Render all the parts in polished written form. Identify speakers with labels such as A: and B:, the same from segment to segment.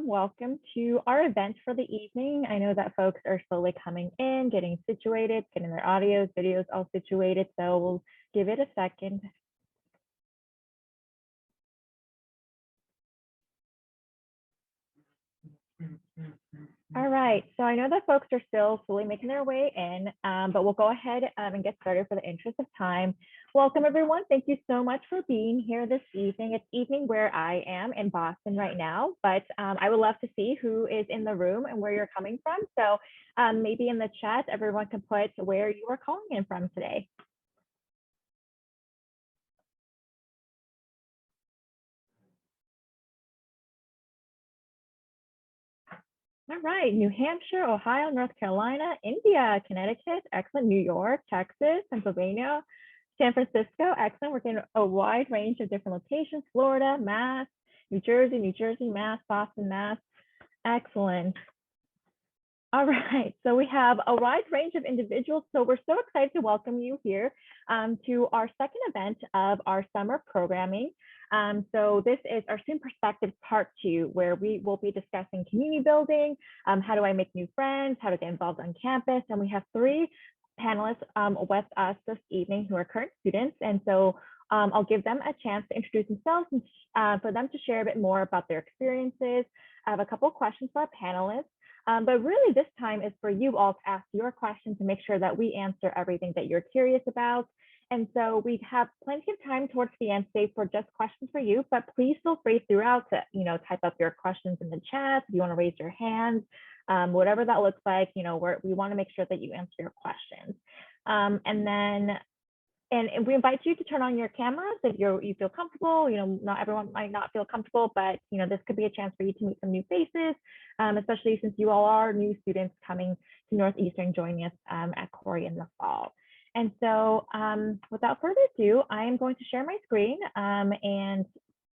A: Welcome to our event for the evening. I know that folks are slowly coming in, getting situated, getting their audios, videos all situated. So we'll give it a second. All right, so I know that folks are still slowly making their way in, but we'll go ahead and get started for the interest of time. Welcome, everyone. Thank you so much for being here this evening. It's evening where I am in Boston right now, but I would love to see who is in the room and where you're coming from. So maybe in the chat, everyone can put where you are calling in from today. All right, New Hampshire, Ohio, North Carolina, India, Connecticut, excellent, New York, Texas, Pennsylvania, San Francisco, excellent. We're getting a wide range of different locations, Florida, Mass, New Jersey, Mass, Boston, Mass, excellent. All right, so we have a wide range of individuals. So we're so excited to welcome you here to our second event of our summer programming. So this is our Student Perspectives Part 2, where we will be discussing community building, how do I make new friends, how to get involved on campus. And we have three panelists with us this evening who are current students. And so I'll give them a chance to introduce themselves and for them to share a bit more about their experiences. I have a couple of questions for our panelists. But really this time is for you all to ask your questions to make sure that we answer everything that you're curious about. And so we have plenty of time towards the end today for just questions for you, but please feel free throughout to, type up your questions in the chat. If you want to raise your hand, whatever that looks like, we want to make sure that you answer your questions. And we invite you to turn on your cameras if you feel comfortable. Not everyone might not feel comfortable, but this could be a chance for you to meet some new faces, especially since you all are new students coming to Northeastern, joining us at Khoury in the fall. And so without further ado, I am going to share my screen and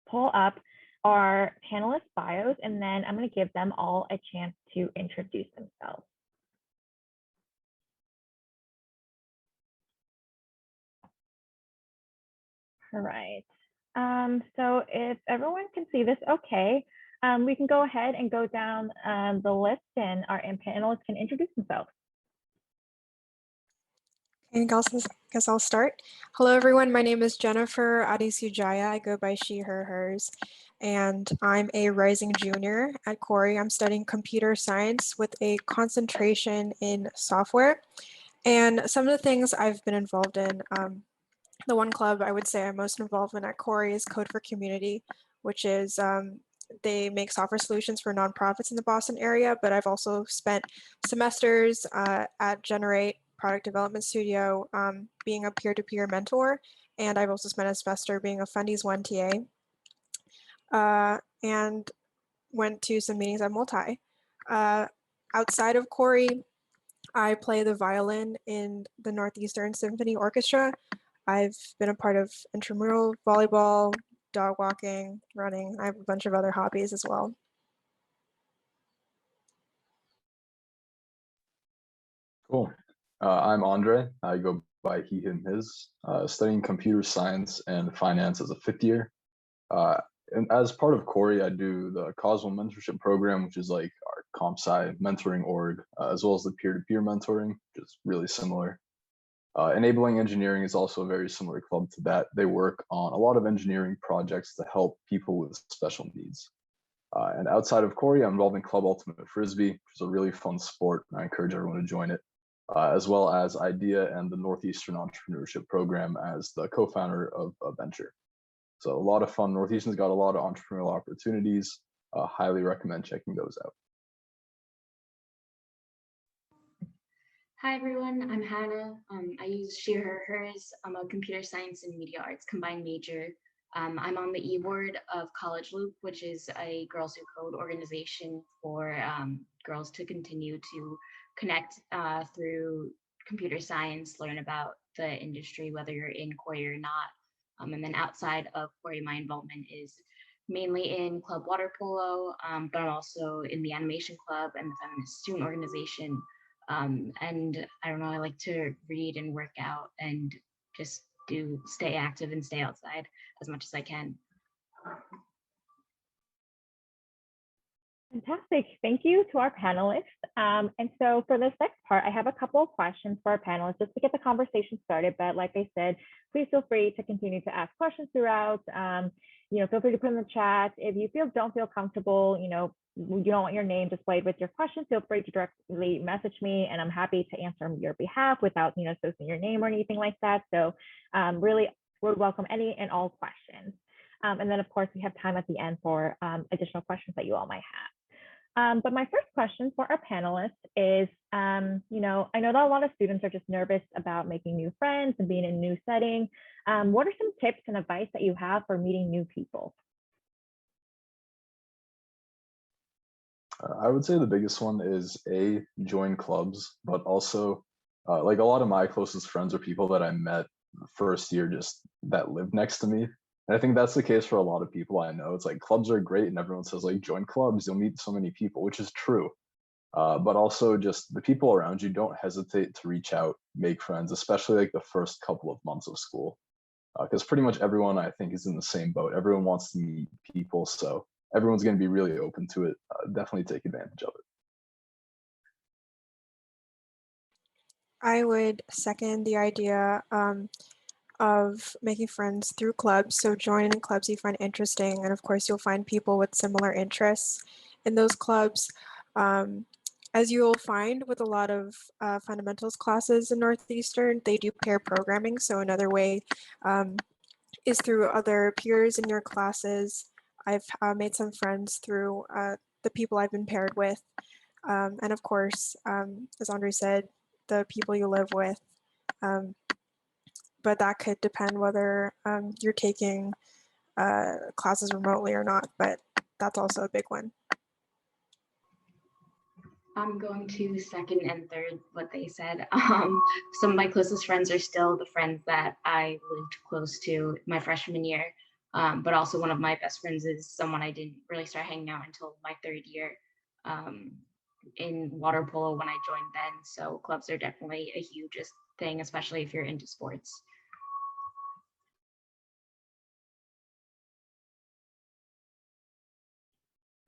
A: pull up our panelist bios, and then I'm going to give them all a chance to introduce themselves. All right. So if everyone can see this okay, we can go ahead and go down the list and our panelists can introduce themselves.
B: Okay, guess I'll start. Hello, everyone. My name is Jennifer Adisujaya. I go by she, her, hers, and I'm a rising junior at Khoury. I'm studying computer science with a concentration in software. And some of the things I've been involved in, the one club I would say I'm most involved in at Khoury is Code for Community, which is they make software solutions for nonprofits in the Boston area, but I've also spent semesters at Generate Product Development Studio being a peer-to-peer mentor, and I've also spent a semester being a Fundies 1 TA, and went to some meetings at Multi. Outside of Khoury, I play the violin in the Northeastern Symphony Orchestra. I've been a part of intramural volleyball, dog walking, running. I have a bunch of other hobbies as well.
C: Cool. I'm Andre. I go by he, him, his, studying computer science and finance as a fifth year. And as part of Khoury, I do the Causal Mentorship Program, which is like our comp sci mentoring org, as well as the peer-to-peer mentoring, which is really similar. Enabling Engineering is also a very similar club to that. They work on a lot of engineering projects to help people with special needs. And outside of Khoury, I'm involved in Club Ultimate Frisbee, which is a really fun sport, and I encourage everyone to join it, as well as IDEA and the Northeastern Entrepreneurship Program as the co-founder of a venture. So a lot of fun. Northeastern's got a lot of entrepreneurial opportunities. Highly recommend checking those out.
D: Hi everyone, I'm Hannah. I use she, her, hers. I'm a computer science and media arts combined major. I'm on the e-board of College Loop, which is a Girls Who Code organization for girls to continue to connect through computer science, learn about the industry, whether you're in Khoury or not. And then outside of Khoury, my involvement is mainly in Club Water Polo, but I'm also in the Animation Club and the Feminist Student Organization. And I don't know, I like to read and work out and just stay active and stay outside as much as I can.
A: Fantastic. Thank you to our panelists. And so for this next part, I have a couple of questions for our panelists just to get the conversation started. But like I said, please feel free to continue to ask questions throughout. Feel free to put in the chat. If you don't feel comfortable, you don't want your name displayed with your question, feel free to directly message me and I'm happy to answer on your behalf without, associating your name or anything like that. So really would welcome any and all questions. And then of course we have time at the end for additional questions that you all might have. But my first question for our panelists is, I know that a lot of students are just nervous about making new friends and being in a new setting. What are some tips and advice that you have for meeting new people?
C: I would say the biggest one is join clubs, but also like a lot of my closest friends are people that I met first year just that live next to me. And I think that's the case for a lot of people I know. It's like clubs are great and everyone says like join clubs, you'll meet so many people, which is true. But also just the people around you, don't hesitate to reach out, make friends, especially like the first couple of months of school. Because pretty much everyone I think is in the same boat. Everyone wants to meet people. So everyone's going to be really open to it. Definitely take advantage of it.
B: I would second the idea of making friends through clubs. So join in clubs you find interesting. And of course, you'll find people with similar interests in those clubs. As you'll find with a lot of fundamentals classes in Northeastern, they do pair programming. So another way is through other peers in your classes. I've made some friends through the people I've been paired with. And of course, as Andre said, the people you live with. But that could depend whether you're taking classes remotely or not, but that's also a big one.
D: I'm going to second and third what they said. Some of my closest friends are still the friends that I lived close to my freshman year. But also one of my best friends is someone I didn't really start hanging out until my third year in water polo when I joined then. So clubs are definitely a huge thing, especially if you're into sports.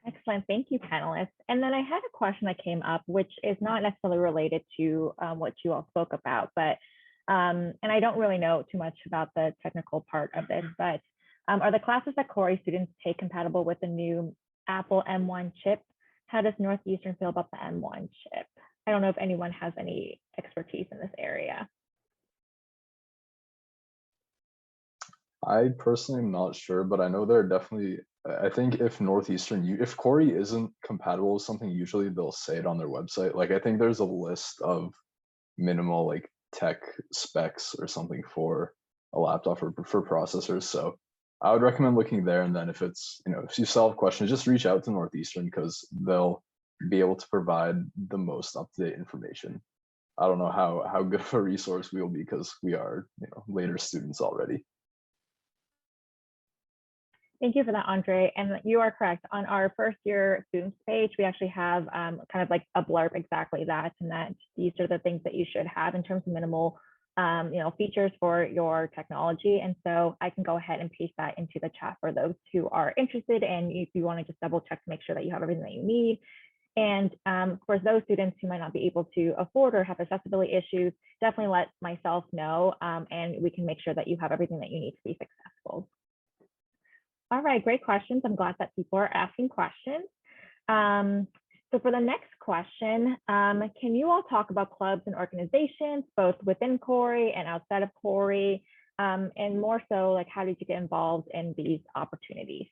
A: Excellent. Thank you, panelists. And then I had a question that came up, which is not necessarily related to what you all spoke about, but, and I don't really know too much about the technical part of this, but are the classes that Khoury students take compatible with the new Apple M1 chip? How does Northeastern feel about the M1 chip? I don't know if anyone has any expertise in this area.
C: I personally am not sure, but I know there are definitely, I think if if Khoury isn't compatible with something, usually they'll say it on their website. Like I think there's a list of minimal like tech specs or something for a laptop or for processors. So I would recommend looking there. And then if it's, if you still have questions, just reach out to Northeastern because they'll be able to provide the most up-to-date information. I don't know how good of a resource we will be because we are, later students already.
A: Thank you for that, Andre. And you are correct. On our first year students page, we actually have kind of like a blurb exactly that, and that these are the things that you should have in terms of minimal, features for your technology. And so I can go ahead and paste that into the chat for those who are interested. And if you want to just double check to make sure that you have everything that you need. And for those students who might not be able to afford or have accessibility issues, definitely let myself know, and we can make sure that you have everything that you need to be successful. All right, great questions. I'm glad that people are asking questions. So for the next question, can you all talk about clubs and organizations, both within Khoury and outside of Khoury, and more so, like how did you get involved in these opportunities?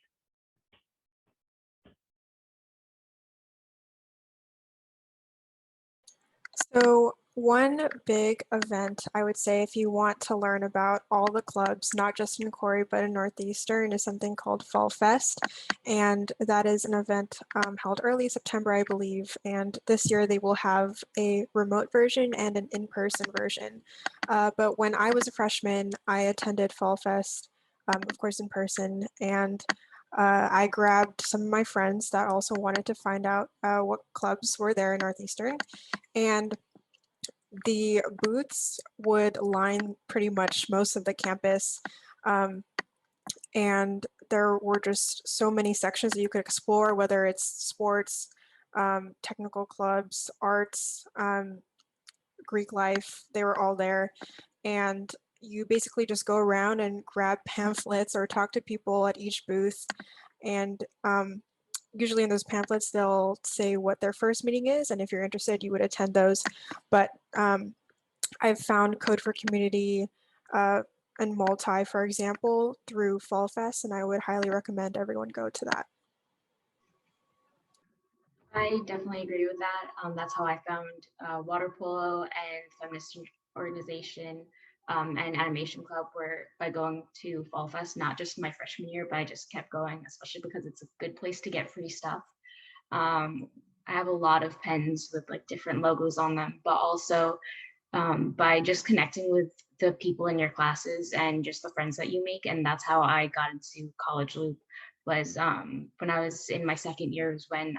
B: So one big event, I would say, if you want to learn about all the clubs, not just in Khoury, but in Northeastern, is something called Fall Fest. And that is an event held early September, I believe. And this year they will have a remote version and an in-person version. But when I was a freshman, I attended Fall Fest, of course, in person. And I grabbed some of my friends that also wanted to find out what clubs were there in Northeastern. And the booths would line pretty much most of the campus. And there were just so many sections that you could explore, whether it's sports, technical clubs, arts, Greek life, they were all there. And you basically just go around and grab pamphlets or talk to people at each booth. And usually in those pamphlets, they'll say what their first meeting is. And if you're interested, you would attend those. But I've found Code for Community and Multi, for example, through Fall Fest, and I would highly recommend everyone go to that.
D: I definitely agree with that. That's how I found water polo and feminist organization and animation club were by going to Fall Fest, not just my freshman year, but I just kept going, especially because it's a good place to get free stuff. I have a lot of pens with like different logos on them, but also by just connecting with the people in your classes and just the friends that you make. And that's how I got into College Loop, was when I was in my second year was when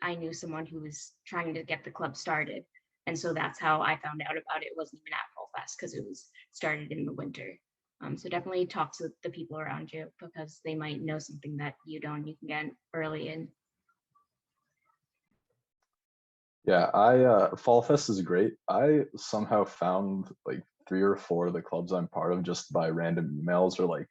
D: I knew someone who was trying to get the club started. And so that's how I found out about it. It wasn't even at Fall Fest because it was started in the winter. So definitely talk to the people around you because they might know something that you don't. You can get early in.
C: Yeah, Fall Fest is great. I somehow found like 3 or 4 of the clubs I'm part of just by random emails or like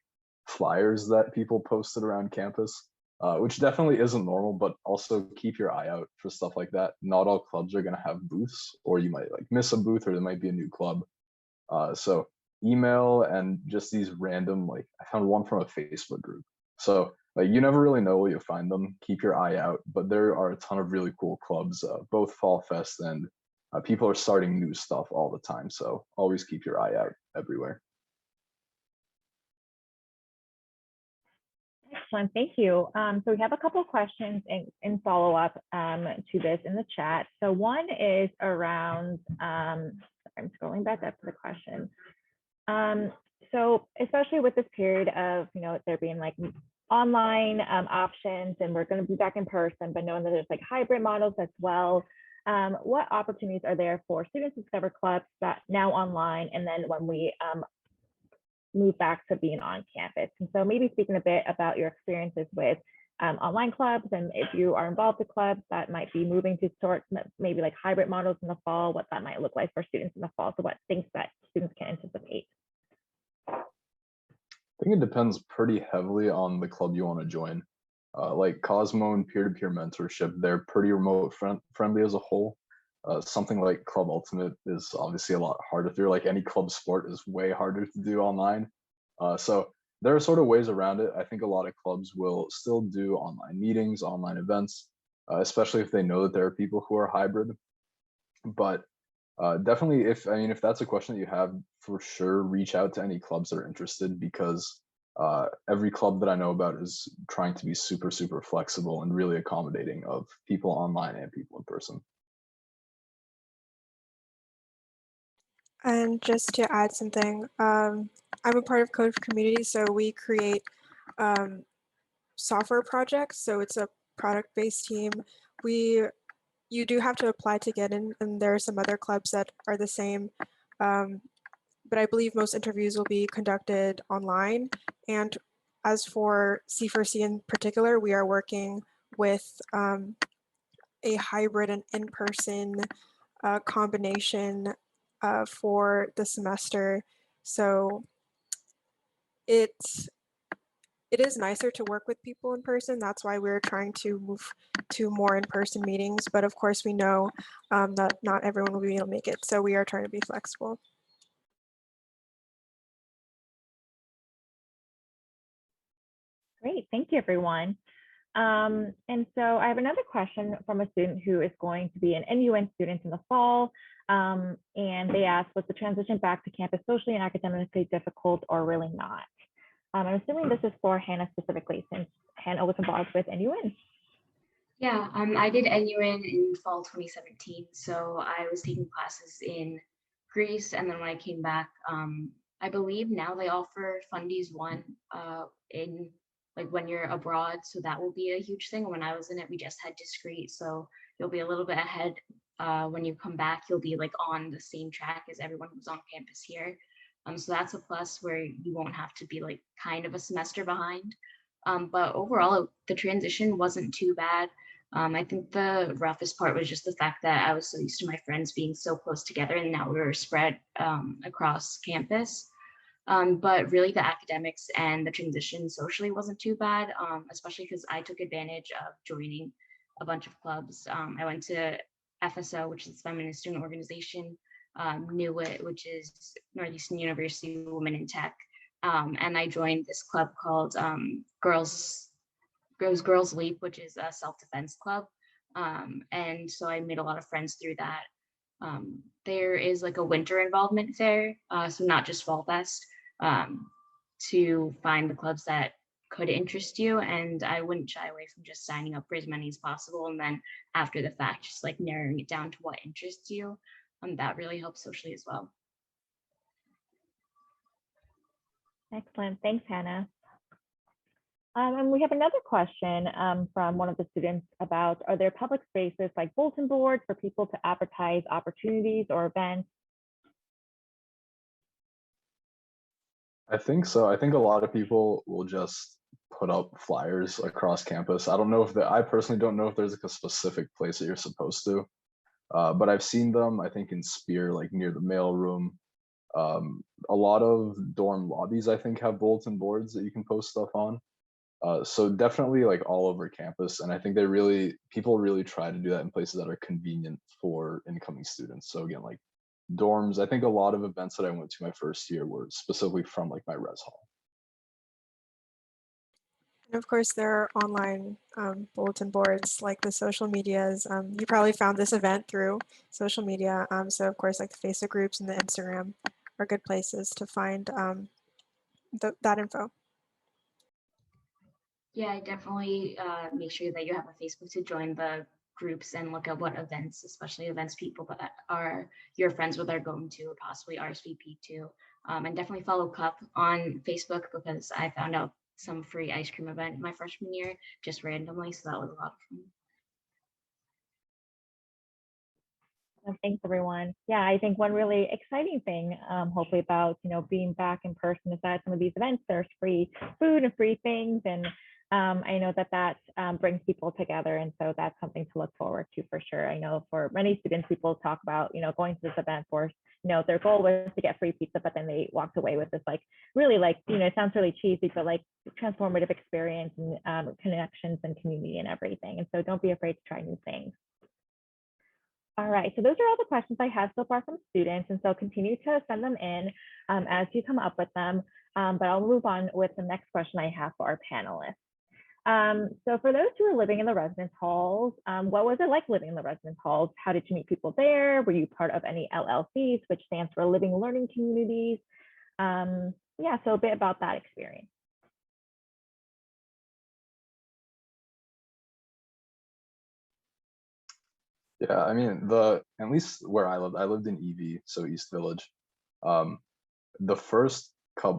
C: flyers that people posted around campus, which definitely isn't normal, but also keep your eye out for stuff like that. Not all clubs are gonna have booths, or you might like miss a booth, or there might be a new club. So email and just these random, like I found one from a Facebook group. So like you never really know where you'll find them. Keep your eye out, but there are a ton of really cool clubs, both Fall Fest and people are starting new stuff all the time. So always keep your eye out everywhere.
A: Excellent, thank you. So we have a couple of questions in follow-up to this in the chat. So one is around, I'm scrolling back up to the question. So especially with this period of, there being like online options and we're going to be back in person, but knowing that there's like hybrid models as well, what opportunities are there for students to discover clubs that now online and then when we move back to being on campus? And so maybe speaking a bit about your experiences with online clubs, and if you are involved with clubs that might be moving to sort maybe like hybrid models in the fall, what that might look like for students in the fall. So what things that students can anticipate.
C: I think it depends pretty heavily on the club you want to join. Like Cosmo and peer-to-peer mentorship, they're pretty remote friendly as a whole. Something like Club Ultimate is obviously a lot harder through. Like any club sport is way harder to do online. So there are sort of ways around it. I think a lot of clubs will still do online meetings, online events, especially if they know that there are people who are hybrid. But definitely, if that's a question that you have, for sure, reach out to any clubs that are interested, because every club that I know about is trying to be super, super flexible and really accommodating of people online and people in person.
B: And just to add something, I'm a part of Code for Community, so we create software projects. So it's a product-based team. You do have to apply to get in, and there are some other clubs that are the same. But I believe most interviews will be conducted online. And as for C4C in particular, we are working with a hybrid and in-person combination for the semester. So it is nicer to work with people in person. That's why we're trying to move to more in-person meetings. But of course, we know that not everyone will be able to make it. So we are trying to be flexible.
A: Great, thank you, everyone. And so I have another question from a student who is going to be an NUN student in the fall. And they asked, was the transition back to campus socially and academically difficult or really not? I'm assuming this is for Hannah specifically, since Hannah was involved with NUN.
D: Yeah, I did NUN in fall 2017. So I was taking classes in Greece, and then when I came back, I believe now they offer Fundies 1 in like when you're abroad. So that will be a huge thing. When I was in it, we just had discrete. So you'll be a little bit ahead. When you come back, you'll be like on the same track as everyone who's on campus here. So that's a plus where you won't have to be like kind of a semester behind. But overall, the transition wasn't too bad. I think the roughest part was just the fact that I was so used to my friends being so close together, and now we were spread across campus. But really the academics and the transition socially wasn't too bad, especially because I took advantage of joining a bunch of clubs. I went to FSO, which is Feminist Student Organization, NEWIT, which is Northeastern University Women in Tech. And I joined this club called Girls Leap, which is a self-defense club. And so I made a lot of friends through that. There is like a winter involvement fair, so not just Fall Fest, to find the clubs that could interest you. And I wouldn't shy away from just signing up for as many as possible. And then after the fact, just like narrowing it down to what interests you. That really helps socially as well.
A: Excellent. Thanks, Hannah. And we have another question from one of the students about, are there public spaces like bulletin boards for people to advertise opportunities or events?
C: I think so. I think a lot of people will just put up flyers across campus. I don't know if I personally don't know if there's like a specific place that you're supposed to, but I've seen them, I think in Spear, like near the mail room. A lot of dorm lobbies, I think, have bulletin boards that you can post stuff on. So definitely like all over campus. And I think people really try to do that in places that are convenient for incoming students. So again, like dorms, I think a lot of events that I went to my first year were specifically from like my res hall.
B: And of course, there are online bulletin boards like the social medias. You probably found this event through social media. So of course, like the Facebook groups and the Instagram are good places to find that info.
D: Yeah, I definitely make sure that you have a Facebook to join the groups and look at what events, especially events people that are your friends with are going to, or possibly RSVP to. And definitely follow Cup on Facebook, because I found out some free ice cream event my freshman year just randomly, so that was a lot of fun.
A: Thanks, everyone. Yeah, I think one really exciting thing, hopefully about being back in person, is that some of these events, there's free food and free things, and I know that brings people together, and so that's something to look forward to for sure. I know for many students, people talk about going to this event for their goal was to get free pizza, but then they walked away with this like really like it sounds really cheesy, but like transformative experience and connections and community and everything. And so don't be afraid to try new things. All right, so those are all the questions I have so far from students, and so continue to send them in as you come up with them, but I'll move on with the next question I have for our panelists. So for those who are living in the residence halls, what was it like living in the residence halls? How did you meet people there? Were you part of any LLCs, which stands for Living Learning Communities? Yeah, so a bit about that experience.
C: Yeah, I mean, at least where I lived in EV, so East Village. The first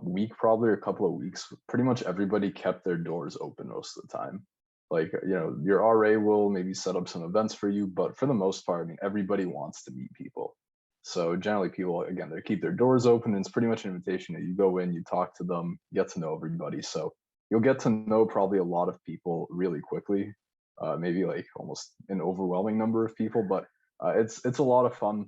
C: week, probably, or a couple of weeks, pretty much everybody kept their doors open most of the time. Like, your RA will maybe set up some events for you, but for the most part, I mean, everybody wants to meet people. So generally people, again, they keep their doors open, and it's pretty much an invitation that you go in, you talk to them, get to know everybody. So you'll get to know probably a lot of people really quickly. Maybe like almost an overwhelming number of people, but it's a lot of fun.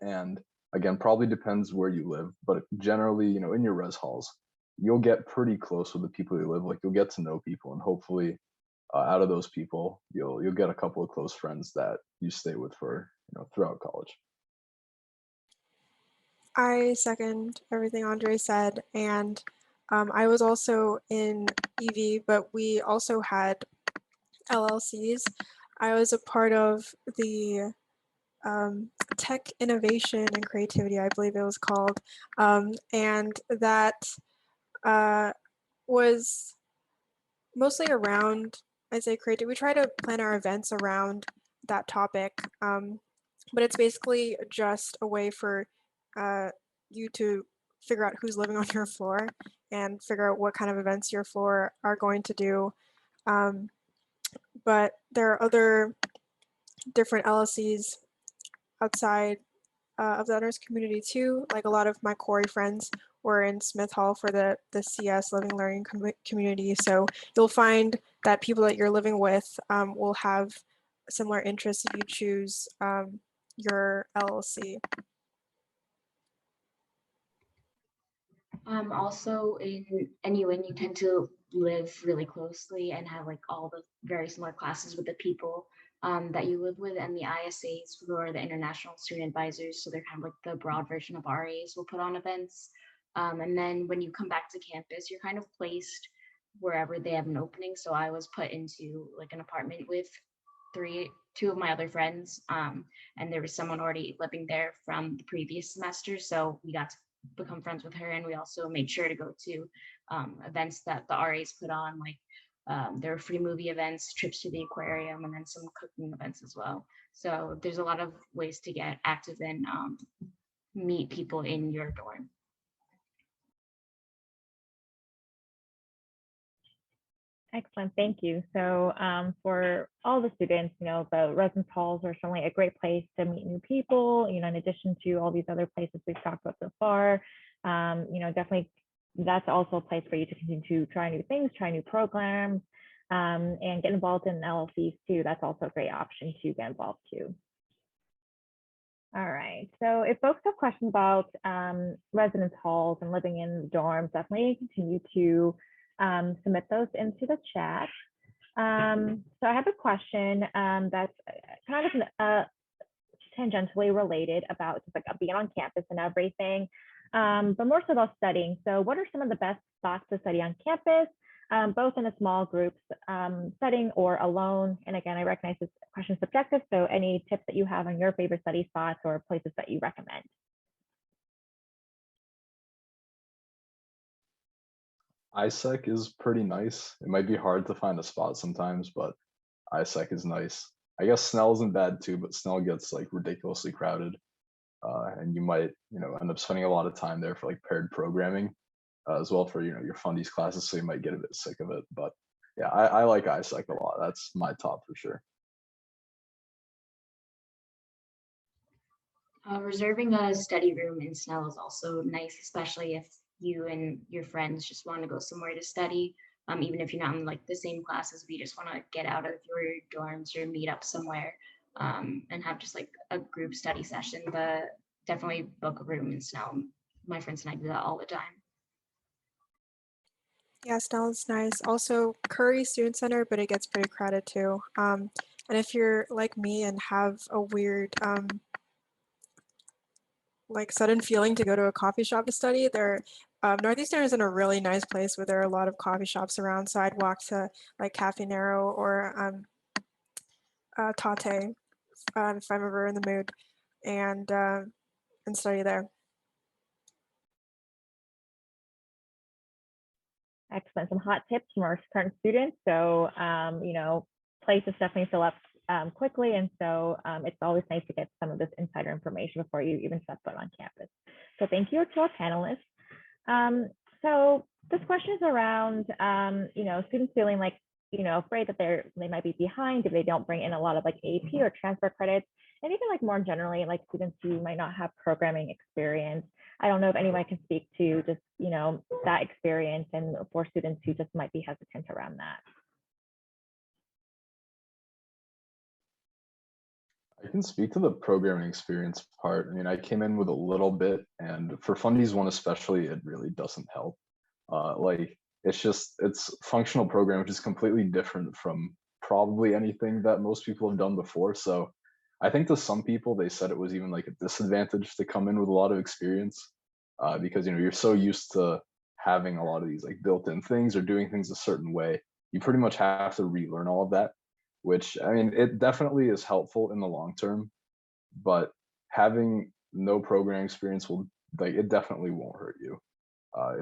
C: And again, probably depends where you live, but generally, in your res halls, you'll get pretty close with the people you live. Like you'll get to know people, and hopefully, out of those people, you'll get a couple of close friends that you stay with for throughout college.
B: I second everything Andre said, and I was also in EV, but we also had LLCs. I was a part of the Tech Innovation and Creativity, I believe it was called, and that was mostly around, I say creative. We try to plan our events around that topic, but it's basically just a way for you to figure out who's living on your floor and figure out what kind of events your floor are going to do. But there are other different LLCs outside of the honors community too. Like a lot of my Khoury friends we're in Smith Hall for the CS Living Learning community. So you'll find that people that you're living with will have similar interests if you choose your LLC.
D: Also in NUN, you tend to live really closely and have like all the very similar classes with the people that you live with, and the ISAs, who are the International Student Advisors, so they're kind of like the broad version of RAs, will put on events. And then when you come back to campus, you're kind of placed wherever they have an opening. So I was put into like an apartment with two of my other friends, and there was someone already living there from the previous semester, so we got to become friends with her, and we also made sure to go to events that the RAs put on, like there were free movie events, trips to the aquarium, and then some cooking events as well. So there's a lot of ways to get active and meet people in your dorm.
A: Excellent, thank you. So for all the students, the residence halls are certainly a great place to meet new people, in addition to all these other places we've talked about so far. Definitely that's also a place for you to continue to try new things, try new programs, and get involved in LLCs too. That's also a great option to get involved too. All right, so if folks have questions about residence halls and living in dorms, definitely continue to submit those into the chat. So I have a question that's kind of tangentially related about just like being on campus and everything, but more so about studying. So what are some of the best spots to study on campus, both in a small groups setting or alone? And again, I recognize this question is subjective, so any tips that you have on your favorite study spots or places that you recommend?
C: ISEC is pretty nice. It might be hard to find a spot sometimes, but ISEC is nice. I guess Snell isn't bad too, but Snell gets like ridiculously crowded. And you might, end up spending a lot of time there for like paired programming as well for, your fundies classes. So you might get a bit sick of it, but yeah, I like ISEC a lot. That's my top for sure.
D: Reserving a study room in Snell is also nice, especially if you and your friends just want to go somewhere to study. Even if you're not in like the same classes, if you just want to get out of your dorms or meet up somewhere and have just like a group study session, definitely book a room in Snell. My friends and I do that all the time.
B: Yeah, Snell is nice. Also, Khoury Student Center, but it gets pretty crowded too. And if you're like me and have a weird like sudden feeling to go to a coffee shop to study, Northeastern is in a really nice place where there are a lot of coffee shops around, so I'd walk to like Cafe Nero or Tate if I'm ever in the mood, and study there.
A: Excellent. Some hot tips from our current students. So, places definitely fill up quickly. And so it's always nice to get some of this insider information before you even step foot on campus. So thank you to our panelists. So this question is around, students feeling like, afraid that they might be behind if they don't bring in a lot of like AP or transfer credits. And even like more generally, like students who might not have programming experience. I don't know if anyone can speak to just, that experience and for students who just might be hesitant around that.
C: I can speak to the programming experience part. I mean, I came in with a little bit, and for Fundies one especially, it really doesn't help. It's functional programming, which is completely different from probably anything that most people have done before. So I think to some people, they said it was even like a disadvantage to come in with a lot of experience because, you're so used to having a lot of these like built-in things or doing things a certain way. You pretty much have to relearn all of that, which, I mean, it definitely is helpful in the long term, but having no programming experience it definitely won't hurt you.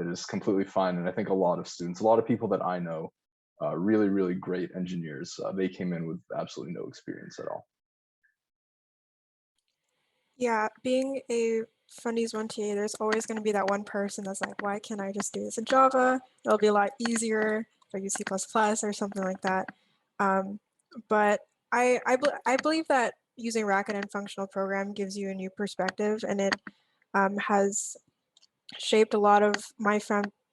C: It is completely fine. And I think a lot of people that I know, really, really great engineers, they came in with absolutely no experience at all.
B: Yeah, being a Fundies 1TA, there's always going to be that one person that's like, why can't I just do this in Java? It'll be a lot easier if I use C++ or something like that. But I believe that using Racket and functional program gives you a new perspective, and it has shaped a lot of my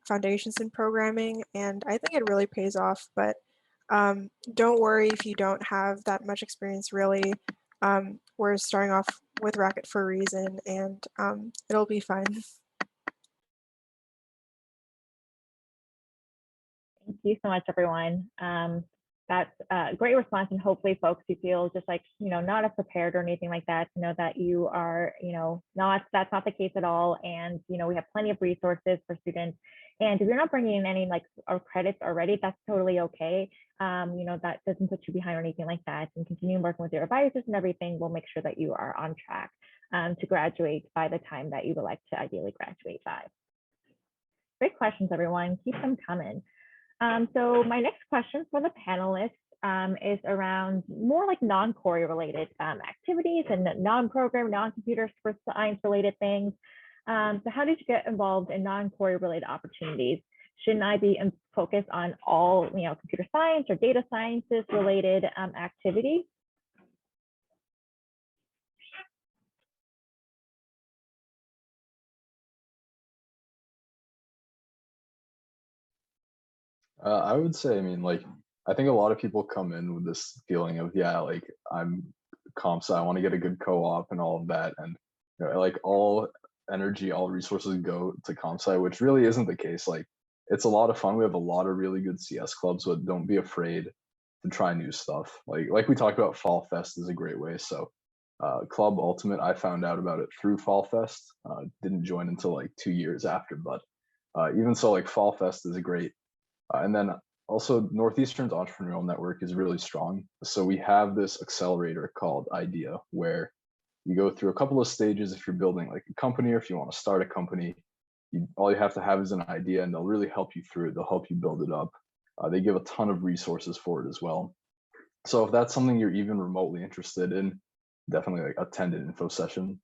B: foundations in programming, and I think it really pays off. But don't worry if you don't have that much experience really. We're starting off with Racket for a reason, and it'll be fun.
A: Thank you so much, everyone. That's a great response, and hopefully folks who feel just like, not as prepared or anything like that, to know that you are, that's not the case at all. And, we have plenty of resources for students. And if you're not bringing in any credits already, that's totally okay. That doesn't put you behind or anything like that. And continuing working with your advisors and everything will make sure that you are on track to graduate by the time that you would like to ideally graduate by. Great questions, everyone. Keep them coming. So my next question for the panelists is around more like non-Khoury related activities and non-program, non-computer science related things. So how did you get involved in non-Khoury related opportunities? Shouldn't I be focused on all, computer science or data sciences related activities?
C: I would say, I think a lot of people come in with this feeling of, yeah, like I'm comp sci, I want to get a good co-op and all of that. And like all energy, all resources go to comp sci, which really isn't the case. Like it's a lot of fun. We have a lot of really good CS clubs, but don't be afraid to try new stuff. Like we talked about, Fall Fest is a great way. So Club Ultimate, I found out about it through Fall Fest. Didn't join until like 2 years after, but even so, like Fall Fest is a great. And then also Northeastern's entrepreneurial network is really strong. So we have this accelerator called IDEA, where you go through a couple of stages if you're building like a company or if you want to start a company. All you have to have is an idea, and they'll really help you through it. They'll help you build it up. They give a ton of resources for it as well. So if that's something you're even remotely interested in, definitely like attend an info session.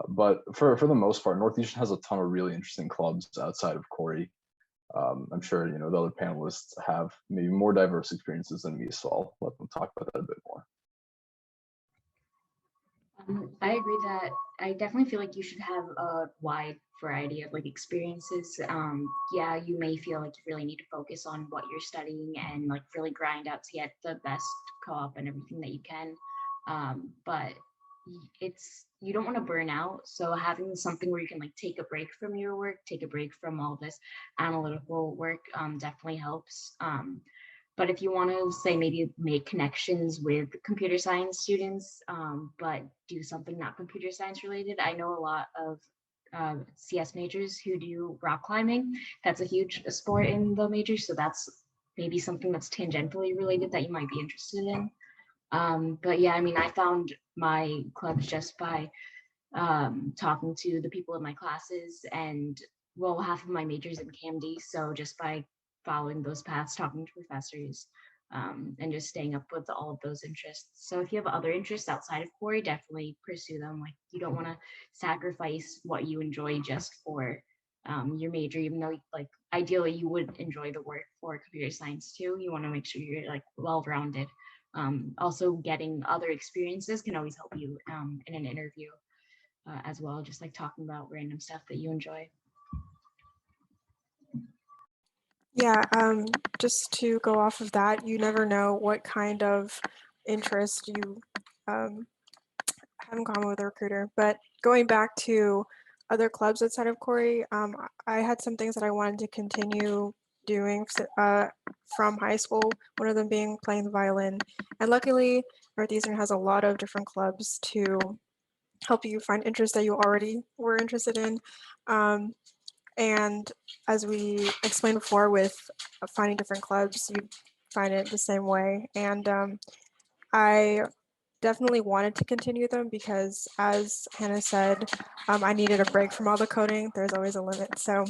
C: But for the most part, Northeastern has a ton of really interesting clubs outside of Khoury. I'm sure the other panelists have maybe more diverse experiences than me, so I'll let them talk about that a bit more.
D: I agree that I definitely feel like you should have a wide variety of like experiences. Yeah, you may feel like you really need to focus on what you're studying and like really grind out to get the best co-op and everything that you can. But you don't want to burn out. So having something where you can like take a break from your work, take a break from all this analytical work definitely helps. But if you want to say maybe make connections with computer science students, but do something not computer science related, I know a lot of CS majors who do rock climbing. That's a huge sport in the major, so that's maybe something that's tangentially related that you might be interested in. But yeah, I mean, I found my clubs just by talking to the people in my classes, and well, half of my majors in CAMD, so just by following those paths, talking to professors, and just staying up with all of those interests. So if you have other interests outside of Khoury, definitely pursue them. Like you don't want to sacrifice what you enjoy just for your major, even though like ideally you would enjoy the work for computer science too. You want to make sure you're like well-rounded. Also getting other experiences can always help you in an interview as well, just like talking about random stuff that you enjoy.
B: Yeah, just to go off of that, you never know what kind of interest you have in common with a recruiter. But going back to other clubs outside of Khoury, I had some things that I wanted to continue doing from high school, one of them being playing the violin. And luckily, Northeastern has a lot of different clubs to help you find interests that you already were interested in. And as we explained before with finding different clubs, you find it the same way. And I definitely wanted to continue them because, as Hannah said, I needed a break from all the coding. There's always a limit. So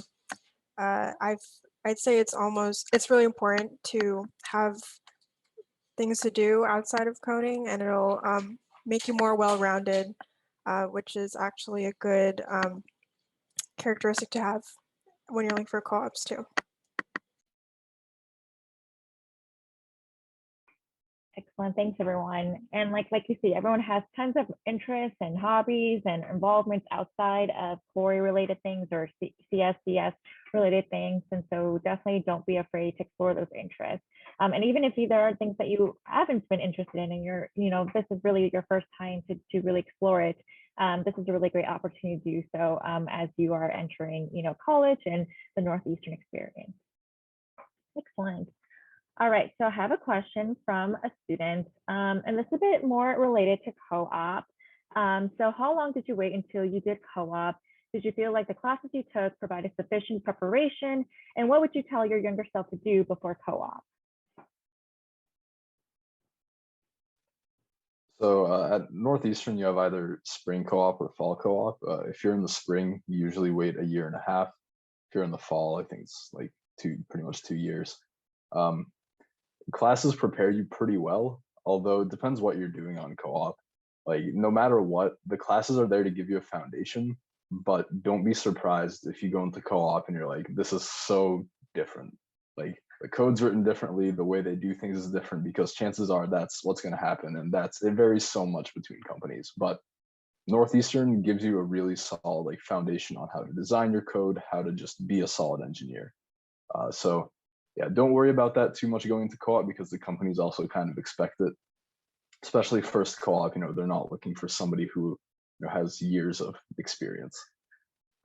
B: I'd say it's really important to have things to do outside of coding, and it'll make you more well-rounded, which is actually a good characteristic to have when you're looking for co-ops too.
A: Excellent. Thanks, everyone. And like you see, everyone has tons of interests and hobbies and involvements outside of Khoury related things or CSDS related things. And so definitely don't be afraid to explore those interests. And even if there are things that you haven't been interested in and you're, this is really your first time to really explore it, this is a really great opportunity to do so as you are entering, college and the Northeastern experience. Excellent. All right, so I have a question from a student, and this is a bit more related to co-op. So how long did you wait until you did co-op? Did you feel like the classes you took provided sufficient preparation? And what would you tell your younger self to do before co-op?
C: So at Northeastern, you have either spring co-op or fall co-op. If you're in the spring, you usually wait 1.5 years. If you're in the fall, I think it's like pretty much 2 years. Classes prepare you pretty well, although it depends what you're doing on co-op. Like no matter what, the classes are there to give you a foundation, but don't be surprised if you go into co-op and you're like, this is so different. Like the code's written differently, the way they do things is different, because chances are that's what's going to happen, and it varies so much between companies. But Northeastern gives you a really solid like foundation on how to design your code, how to just be a solid engineer. So yeah, don't worry about that too much going into co-op, because the companies also kind of expect it, especially first co-op. They're not looking for somebody who has years of experience.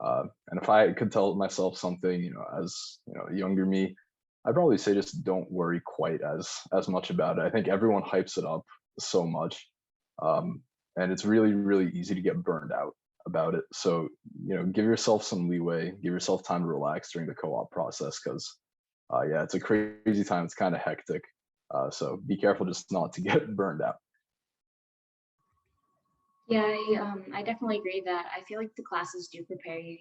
C: And if I could tell myself something, as younger me, I'd probably say just don't worry quite as much about it. I think everyone hypes it up so much, and it's really, really easy to get burned out about it. So give yourself some leeway, give yourself time to relax during the co-op process, because yeah, it's a crazy time. It's kind of hectic. So be careful just not to get burned out.
D: Yeah, I definitely agree that I feel like the classes do prepare you.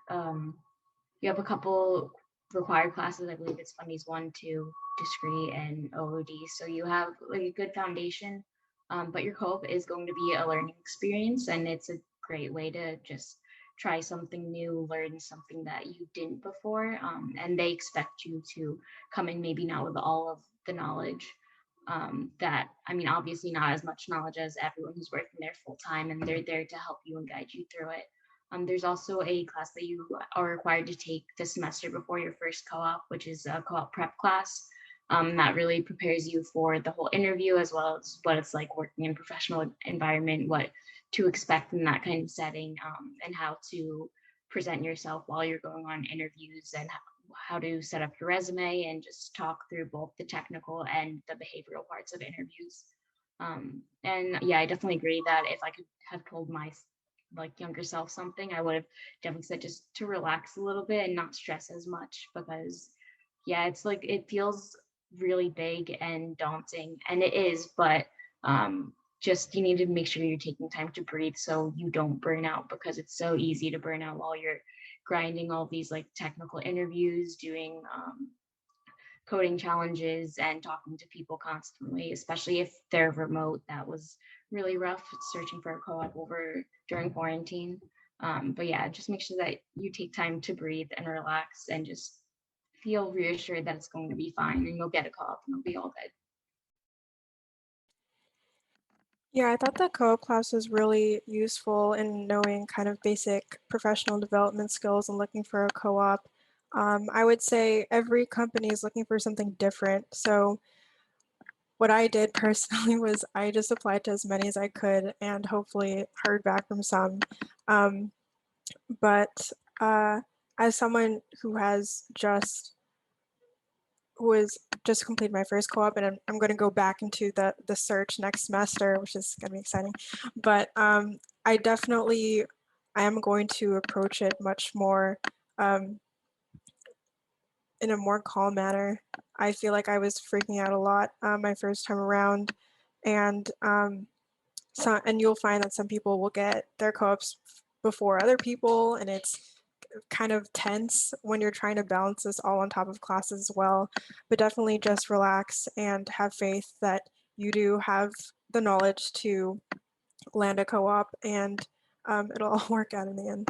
D: You have a couple required classes. I believe it's Fundies 1, 2, Discrete, and OOD. So you have like a good foundation, but your co-op is going to be a learning experience, and it's a great way to just try something new, learn something that you didn't before, and they expect you to come in maybe not with all of the knowledge. Obviously not as much knowledge as everyone who's working there full time, and they're there to help you and guide you through it. There's also a class that you are required to take this semester before your first co-op, which is a co-op prep class. That really prepares you for the whole interview, as well as what it's like working in a professional environment, what to expect in that kind of setting, and how to present yourself while you're going on interviews, and how to set up your resume, and just talk through both the technical and the behavioral parts of interviews. And yeah, I definitely agree that if I could have told my younger self something, I would have definitely said just to relax a little bit and not stress as much, because yeah, it's like it feels really big and daunting, and it is, but just you need to make sure you're taking time to breathe so you don't burn out, because it's so easy to burn out while you're grinding all these technical interviews, doing coding challenges, and talking to people constantly, especially if they're remote. That was really rough searching for a co-op over during quarantine. But yeah, just make sure that you take time to breathe and relax, and just feel reassured that it's going to be fine, and you'll get a co-op and it'll be all good.
B: Yeah, I thought that co-op class was really useful in knowing kind of basic professional development skills and looking for a co-op. I would say every company is looking for something different. So what I did personally was I just applied to as many as I could and hopefully heard back from some. But as someone who has just completed my first co-op, and I'm going to go back into the search next semester, which is going to be exciting. But I am going to approach it much more in a more calm manner. I feel like I was freaking out a lot my first time around, and you'll find that some people will get their co-ops before other people, and it's kind of tense when you're trying to balance this all on top of classes as well. But definitely just relax and have faith that you do have the knowledge to land a co-op, and it'll all work out in the end.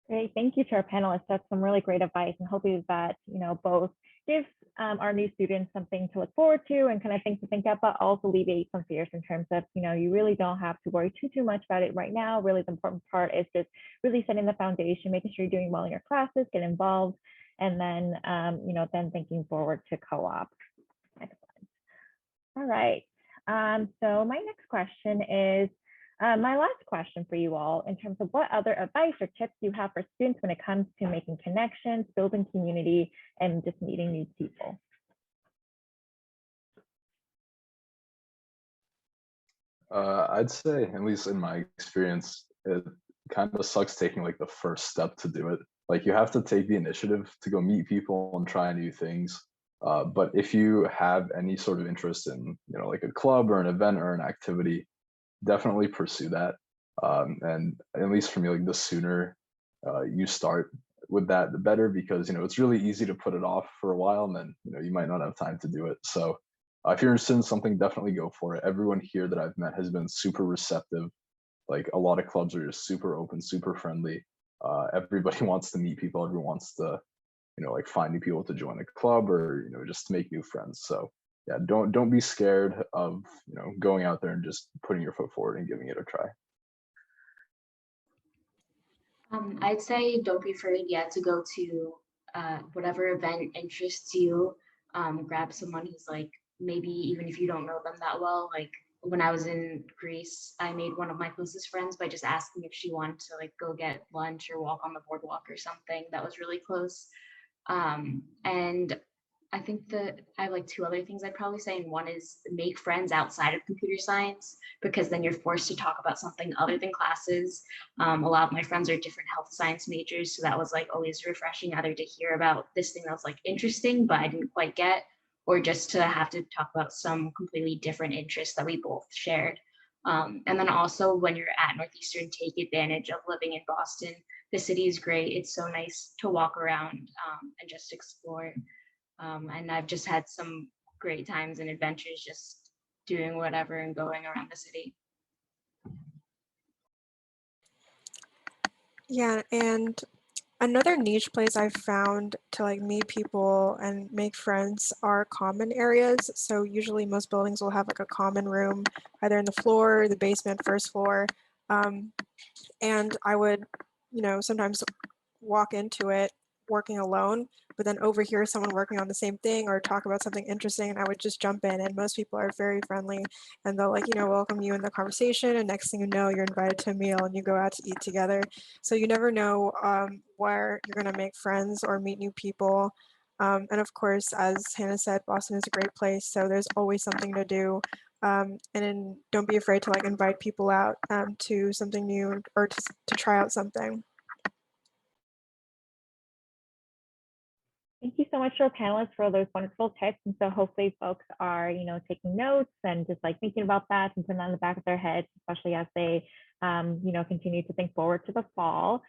A: Great, thank you to our panelists. That's some really great advice, and hopefully that both gives our new students something to look forward to and kind of things to think about, but also alleviate some fears in terms of, you really don't have to worry too much about it right now. Really, the important part is just really setting the foundation, making sure you're doing well in your classes, get involved, and then, then thinking forward to co-op. Excellent. All right. So my next question is, my last question for you all, in terms of what other advice or tips you have for students when it comes to making connections, building community, and just meeting new people.
C: I'd say, at least in my experience, it kind of sucks taking like the first step to do it. Like you have to take the initiative to go meet people and try new things. But if you have any sort of interest in, like a club or an event or an activity, definitely pursue that. And at least for me, like the sooner you start with that, the better, because it's really easy to put it off for a while, and then you might not have time to do it. So if you're interested in something, definitely go for it. Everyone here that I've met has been super receptive. Like a lot of clubs are just super open, super friendly. Everybody wants to meet people. Everyone wants to like find new people to join a club, or just to make new friends. So yeah, don't be scared of going out there and just putting your foot forward and giving it a try.
D: I'd say don't be afraid yet to go to whatever event interests you. Grab someone who's like, maybe even if you don't know them that well. Like when I was in Greece, I made one of my closest friends by just asking if she wanted to like go get lunch or walk on the boardwalk or something. That was really close. And I think that I have like two other things I'd probably say. And one is make friends outside of computer science, because then you're forced to talk about something other than classes. A lot of my friends are different health science majors. So that was like always refreshing, either to hear about this thing that was like interesting, but I didn't quite get, or just to have to talk about some completely different interests that we both shared. And then also when you're at Northeastern, take advantage of living in Boston. The city is great. It's so nice to walk around and just explore. And I've just had some great times and adventures just doing whatever and going around the city.
B: Yeah, and another niche place I've found to like meet people and make friends are common areas. So usually most buildings will have like a common room, either in the floor, the basement, first floor. And I would, sometimes walk into it working alone, but then overhear someone working on the same thing or talk about something interesting, and I would just jump in. And most people are very friendly, and they'll like, welcome you in the conversation, and next thing you know, you're invited to a meal and you go out to eat together. So you never know where you're going to make friends or meet new people. And of course, as Hannah said, Boston is a great place, so there's always something to do. And then don't be afraid to like invite people out to something new, or to try out something.
A: Thank you so much to our panelists for those wonderful tips. And so hopefully folks are, taking notes and just like thinking about that and putting that on the back of their heads, especially as they, continue to think forward to the fall.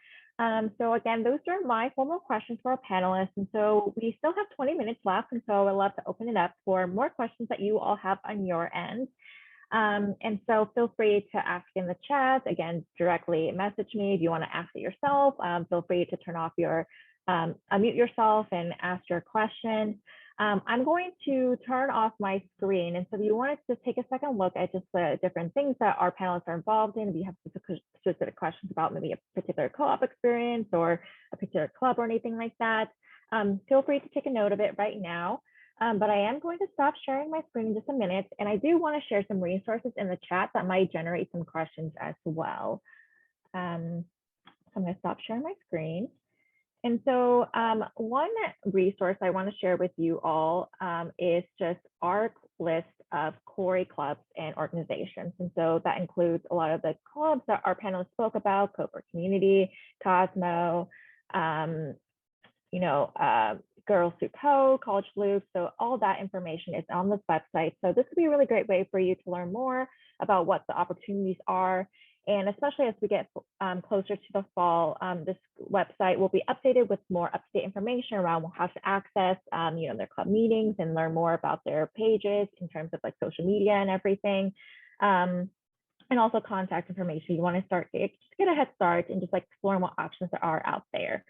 A: So again, those are my formal questions for our panelists. And so we still have 20 minutes left. And so I'd love to open it up for more questions that you all have on your end. And so feel free to ask in the chat. Again, directly message me if you want to ask it yourself. Feel free to turn off your unmute yourself and ask your question. I'm going to turn off my screen. And so if you wanted to take a second look at just the different things that our panelists are involved in, if you have specific questions about maybe a particular co-op experience or a particular club or anything like that, feel free to take a note of it right now. But I am going to stop sharing my screen in just a minute. And I do want to share some resources in the chat that might generate some questions as well. So I'm going to stop sharing my screen. And so one resource I want to share with you all is just our list of Khoury clubs and organizations. And so that includes a lot of the clubs that our panelists spoke about: Code Community, Cosmo, Girls Who Code, College Loop. So all that information is on this website. So this could be a really great way for you to learn more about what the opportunities are. And especially as we get closer to the fall, this website will be updated with more up-to-date information around how to access, their club meetings and learn more about their pages in terms of like social media and everything. And also contact information. You want to get a head start and just like exploring what options there are out there.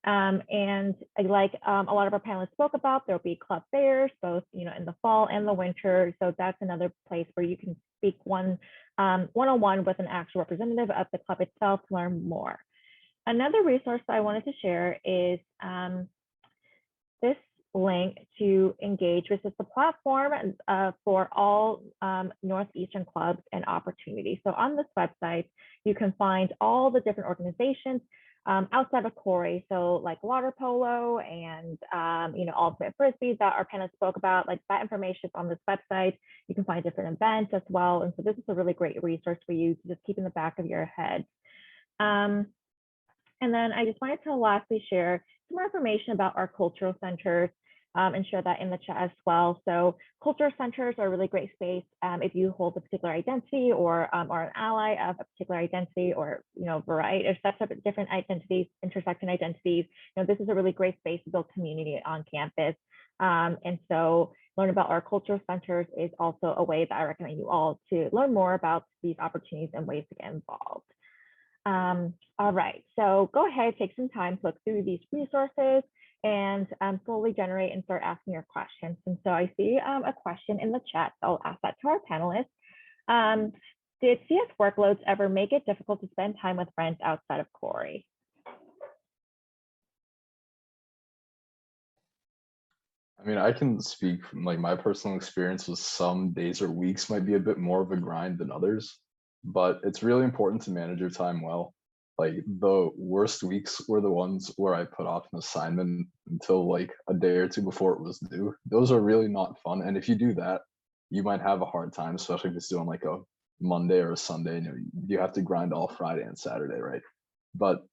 A: And like a lot of our panelists spoke about, there'll be club fairs, both in the fall and the winter. So that's another place where you can speak one-on-one with an actual representative of the club itself to learn more. Another resource I wanted to share is this link to Engage, which is the platform for all Northeastern clubs and opportunities. So on this website, you can find all the different organizations outside of Khoury, so like water polo and ultimate frisbee that our panelists spoke about. Like that information is on this website. You can find different events as well, and so this is a really great resource for you to just keep in the back of your head. And then I just wanted to lastly share some more information about our cultural centers and share that in the chat as well. So cultural centers are a really great space if you hold a particular identity or are an ally of a particular identity or variety or sets of different identities, intersecting identities. This is a really great space to build community on campus. And so learn about our cultural centers is also a way that I recommend you all to learn more about these opportunities and ways to get involved. All right, so go ahead, take some time to look through these resources and slowly generate and start asking your questions. And so I see a question in the chat, so I'll ask that to our panelists. Did CS workloads ever make it difficult to spend time with friends outside of Khoury?
C: I mean, I can speak from like my personal experience with some days or weeks might be a bit more of a grind than others, but it's really important to manage your time well. Like the worst weeks were the ones where I put off an assignment until like a day or two before it was due. Those are really not fun. And if you do that, you might have a hard time, especially if it's doing like a Monday or a Sunday. You have to grind all Friday and Saturday, right? But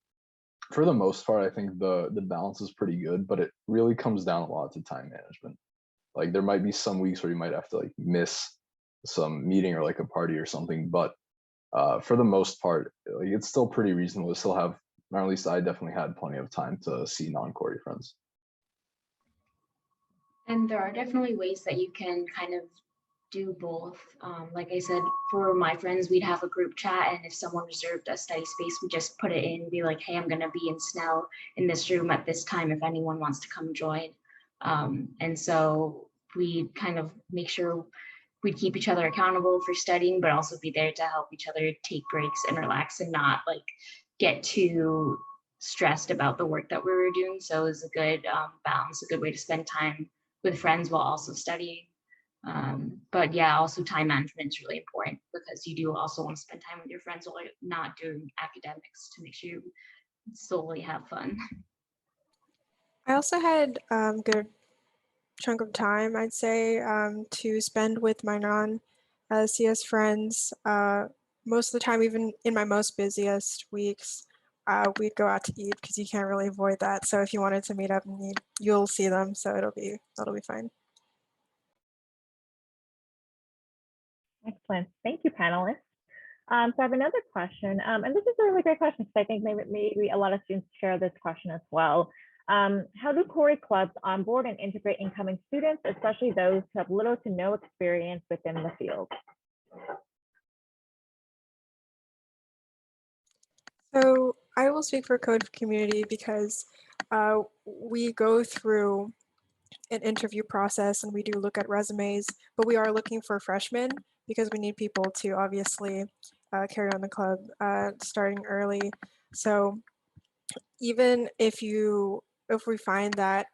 C: for the most part, I think the balance is pretty good, but it really comes down a lot to time management. Like there might be some weeks where you might have to like miss some meeting or like a party or something, but for the most part, like, it's still pretty reasonable to still have, or at least I definitely had plenty of time to see non-Khoury friends.
D: And there are definitely ways that you can kind of do both. Like I said, for my friends, we'd have a group chat, and if someone reserved a study space, we just put it in, be like, hey, I'm gonna be in Snell in this room at this time if anyone wants to come join. And so we kind of make sure we'd keep each other accountable for studying, but also be there to help each other take breaks and relax and not like get too stressed about the work that we were doing. So it was a good balance, a good way to spend time with friends while also studying. But yeah, also time management is really important because you do also want to spend time with your friends while you're not doing academics to make sure you solely have fun.
B: I also had good chunk of time, I'd say, to spend with my non-CS friends. Most of the time, even in my most busiest weeks, we'd go out to eat because you can't really avoid that. So if you wanted to meet up, you'll see them. So that'll be fine.
A: Excellent. Thank you, panelists. So I have another question, and this is a really great question because I think maybe a lot of students share this question as well. How do Khoury clubs onboard and integrate incoming students, especially those who have little to no experience within the field?
B: So I will speak for Code Community because we go through an interview process and we do look at resumes, but we are looking for freshmen because we need people to obviously carry on the club starting early. So even if we find that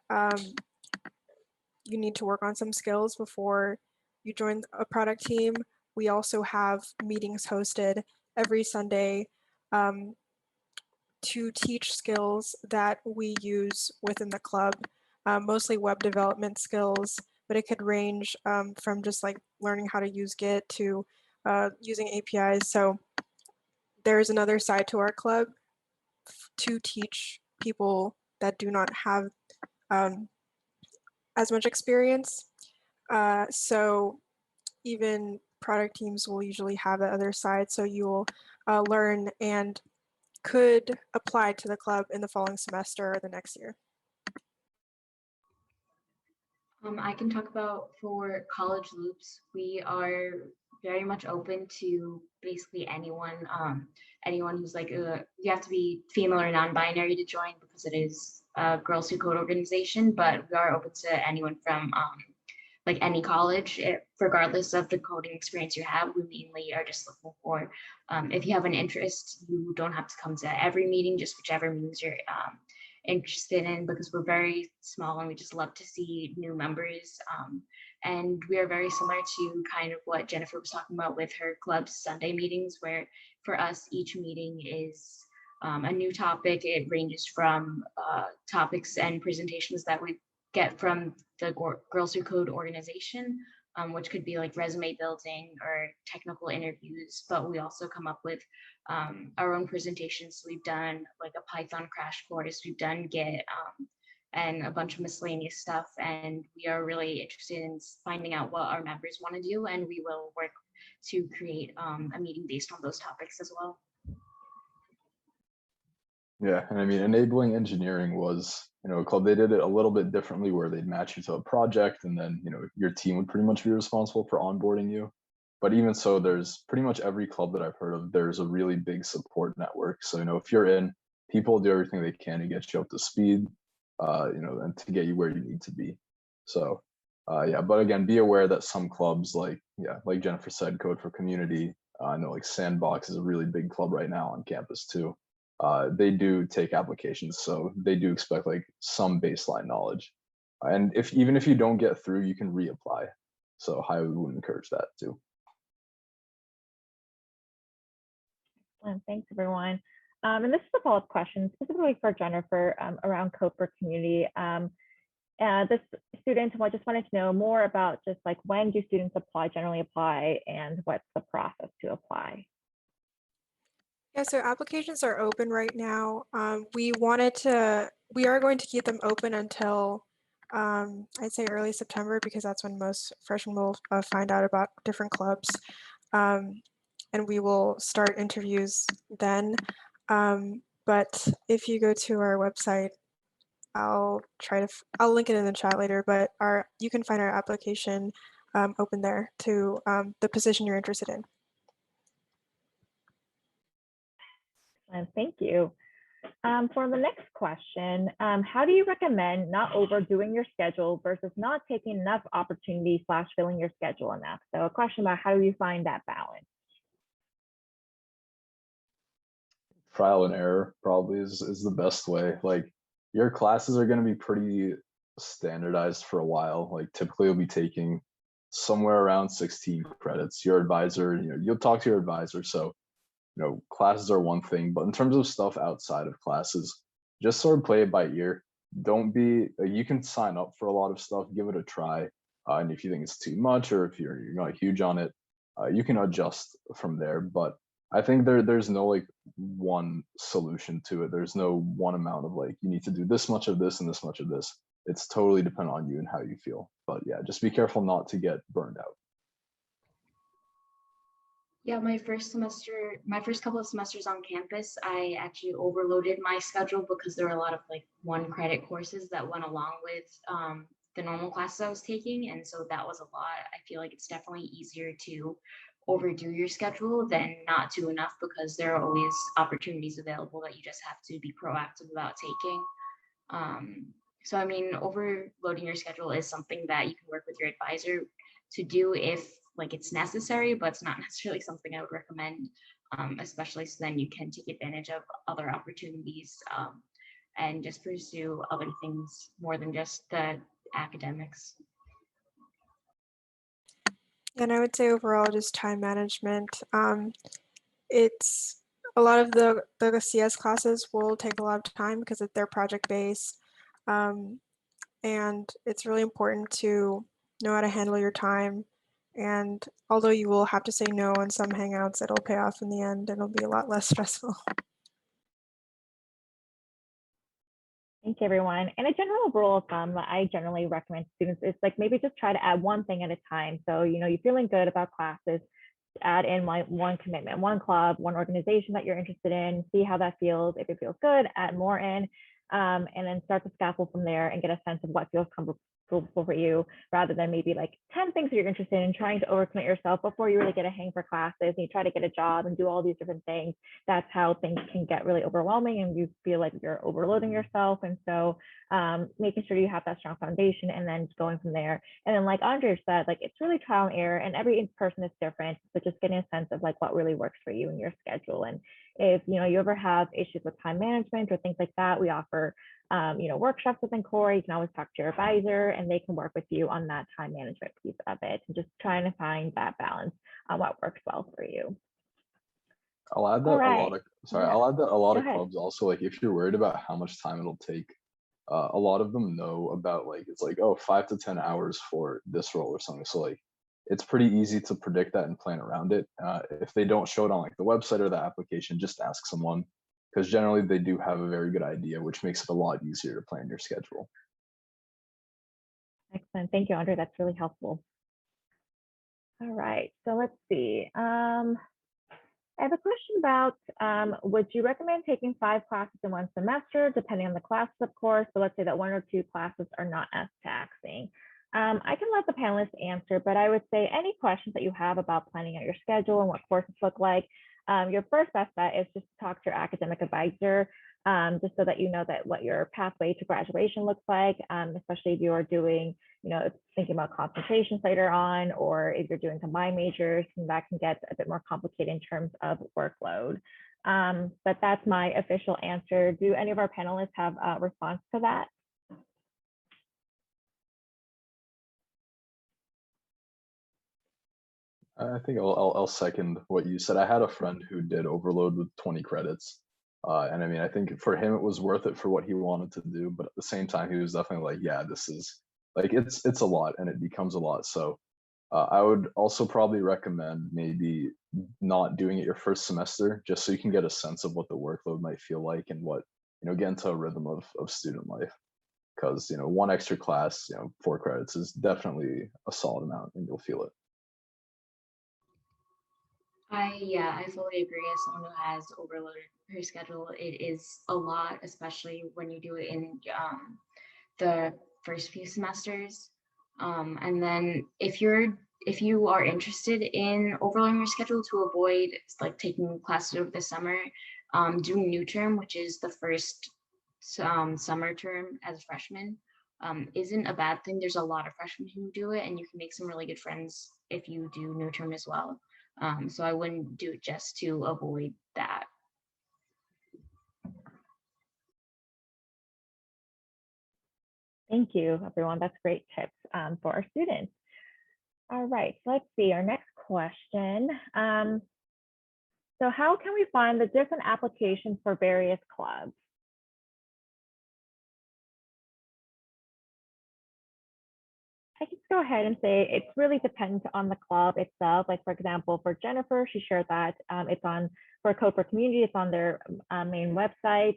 B: you need to work on some skills before you join a product team, we also have meetings hosted every Sunday to teach skills that we use within the club, mostly web development skills, but it could range from just like learning how to use Git to using APIs. So there's another side to our club to teach people that do not have as much experience. So even product teams will usually have the other side. So you'll learn and could apply to the club in the following semester or the next year.
D: I can talk about for college loops, we are very much open to basically anyone, anyone who's like, you have to be female or non-binary to join because it is Girls Who Code organization, but we are open to anyone from like any college, regardless of the coding experience you have. We mainly are just looking for, if you have an interest, you don't have to come to every meeting, just whichever meetings you're interested in, because we're very small and we just love to see new members. And we are very similar to kind of what Jennifer was talking about with her club's Sunday meetings, where for us, each meeting is a new topic. It ranges from topics and presentations that we get from the Girls Who Code organization, which could be like resume building or technical interviews, but we also come up with our own presentations. So we've done like a Python crash course, we've done Git, and a bunch of miscellaneous stuff. And we are really interested in finding out what our members want to do, and we will work to create a meeting based on those topics as well.
C: Yeah, and I mean, enabling engineering was, a club. They did it a little bit differently, where they'd match you to a project, and then your team would pretty much be responsible for onboarding you. But even so, there's pretty much every club that I've heard of, there's a really big support network. So if you're in, people do everything they can to get you up to speed, and to get you where you need to be. So yeah, but again, be aware that some clubs, like Jennifer said, Code for Community, I know like Sandbox is a really big club right now on campus too. They do take applications, so they do expect like some baseline knowledge. And even if you don't get through, you can reapply. So highly would encourage that too.
A: Thanks, everyone. And this is a follow-up question specifically for Jennifer around Code for Community. This student just wanted to know more about just like, when do students generally apply, and what's the process to apply?
B: Yeah, so applications are open right now. We are going to keep them open until I'd say early September, because that's when most freshmen will find out about different clubs. And we will start interviews then. But if you go to our website, I'll link it in the chat later, but you can find our application open there to the position you're interested in.
A: Thank you. For the next question, how do you recommend not overdoing your schedule versus not taking enough opportunities / filling your schedule enough? So a question about how do you find that balance?
C: Trial and error probably is the best way. Like, your classes are going to be pretty standardized for a while. Like, typically you'll be taking somewhere around 16 credits. Your advisor, you'll talk to your advisor. So, classes are one thing, but in terms of stuff outside of classes, just sort of play it by ear. Don't be, you can sign up for a lot of stuff, give it a try. And if you think it's too much, or if you're not huge on it, you can adjust from there. But I think there's no like one solution to it. There's no one amount of like, you need to do this much of this and this much of this. It's totally dependent on you and how you feel. But yeah, just be careful not to get burned out.
D: Yeah, my first couple of semesters on campus, I actually overloaded my schedule because there were a lot of like 1 credit courses that went along with the normal classes I was taking. And so that was a lot. I feel like it's definitely easier to overdo your schedule than not do enough, because there are always opportunities available that you just have to be proactive about taking. So I mean, overloading your schedule is something that you can work with your advisor to do if like it's necessary, but it's not necessarily something I would recommend, especially so then you can take advantage of other opportunities and just pursue other things more than just the academics.
B: And I would say overall, just time management. It's a lot of the CS classes will take a lot of time because they're project-based. And it's really important to know how to handle your time. And although you will have to say no on some hangouts, it'll pay off in the end. It'll be a lot less stressful.
A: Thank you, everyone. And a general rule of thumb that I generally recommend to students is like, maybe just try to add one thing at a time. So, you're feeling good about classes, add in one commitment, one club, one organization that you're interested in, see how that feels. If it feels good, add more in, and then start to scaffold from there and get a sense of what feels for you, rather than maybe like 10 things that you're interested in, trying to overcommit yourself before you really get a hang for classes and you try to get a job and do all these different things. That's how things can get really overwhelming and you feel like you're overloading yourself. And so making sure you have that strong foundation and then going from there. And then like Andre said, like it's really trial and error and every person is different. So just getting a sense of like what really works for you and your schedule. And if you ever have issues with time management or things like that, we offer workshops within Khoury. You can always talk to your advisor and they can work with you on that time management piece of it and just trying to find that balance on what works well for you.
C: I'll add that I'll add that a lot of clubs also, like if you're worried about how much time it'll take, a lot of them know about like, it's like, oh, 5 to 10 hours for this role or something. So like, it's pretty easy to predict that and plan around it. If they don't show it on like the website or the application, just ask someone, because generally they do have a very good idea, which makes it a lot easier to plan your schedule.
A: Excellent. Thank you, Andre. That's really helpful. All right. So let's see. I have a question about, would you recommend taking 5 classes in one semester, depending on the classes, of course, but let's say that 1 or 2 classes are not as taxing. I can let the panelists answer, but I would say any questions that you have about planning out your schedule and what courses look like, your first best bet is just to talk to your academic advisor, just so that you know that what your pathway to graduation looks like, especially if you are doing, thinking about concentrations later on, or if you're doing combined majors, and that can get a bit more complicated in terms of workload. But that's my official answer. Do any of our panelists have a response to that?
C: I think I'll second what you said. I had a friend who did overload with 20 credits. And I mean, I think for him, it was worth it for what he wanted to do. But at the same time, he was definitely like, yeah, this is like, it's a lot and it becomes a lot. So I would also probably recommend maybe not doing it your first semester, just so you can get a sense of what the workload might feel like and what, get into a rhythm of student life. Because, 1 extra class, 4 credits is definitely a solid amount and you'll feel it.
D: I fully agree. As someone who has overloaded her schedule, it is a lot, especially when you do it in the first few semesters. And then if you are interested in overloading your schedule to avoid like taking classes over the summer, doing new term, which is the first summer term as a freshman, isn't a bad thing. There's a lot of freshmen who do it, and you can make some really good friends if you do new term as well. So I wouldn't do it just to avoid that.
A: Thank you, everyone. That's great tips for our students. All right, so let's see our next question. So how can we find the different applications for various clubs? I can go ahead and say it's really dependent on the club itself. Like for example, for Jennifer, she shared that it's on, for Code for Community, it's on their main website.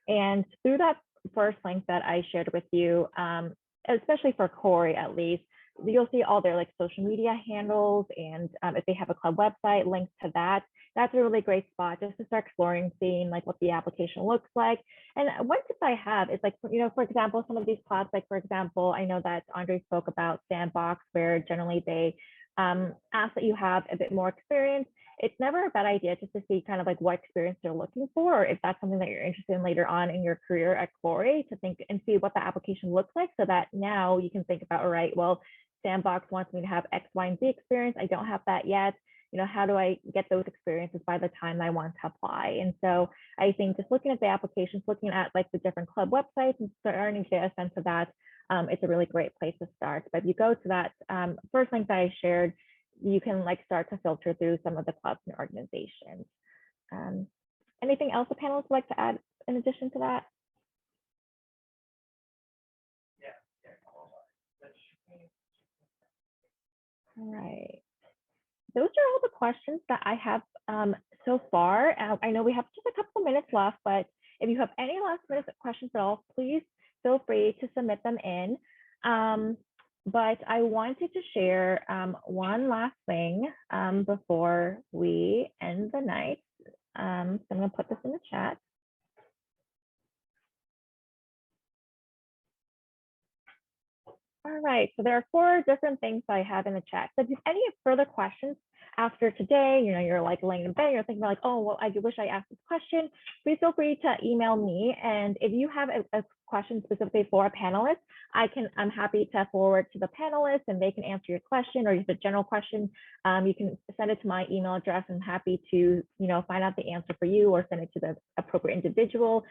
A: And through that first link that I shared with you, especially for Khoury at least, you'll see all their like social media handles, and if they have a club website, links to that. That's a really great spot just to start exploring, seeing like what the application looks like. And one tip I have is like, for example, some of these clubs, like for example, I know that Andre spoke about Sandbox, where generally they ask that you have a bit more experience. It's never a bad idea just to see kind of like what experience they're looking for, or if that's something that you're interested in later on in your career at Khoury, to think and see what the application looks like, so that now you can think about, all right, well, Sandbox wants me to have X, Y, and Z experience. I don't have that yet. How do I get those experiences by the time I want to apply? And so I think just looking at the applications, looking at like the different club websites and starting to get a sense of that, it's a really great place to start. But if you go to that first link that I shared, you can like start to filter through some of the clubs and organizations. Anything else the panelists would like to add in addition to that? All right. Those are all the questions that I have so far. I know we have just a couple of minutes left, but if you have any last minute questions at all, please feel free to submit them in. But I wanted to share one last thing before we end the night. So I'm going to put this in the chat. All right, so there are 4 different things I have in the chat. So if you have any further questions after today, you're like laying in bed, you're thinking like, oh, well, I wish I asked this question, please feel free to email me. And if you have a question specifically for a panelist, I'm happy to forward to the panelists and they can answer your question, or if it's a general question, you can send it to my email address. I'm happy to, find out the answer for you or send it to the appropriate individual.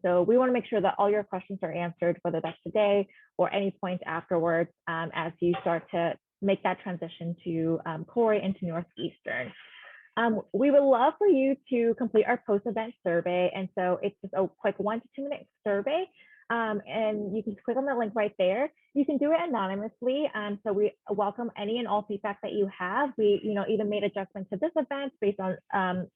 A: So we want to make sure that all your questions are answered, whether that's today or any point afterwards, as you start to make that transition to Khoury and to Northeastern. We would love for you to complete our post-event survey. And so it's just a quick 1 to 2 minute survey. And you can just click on the link right there. You can do it anonymously. So we welcome any and all feedback that you have. We, even made adjustments to this event based on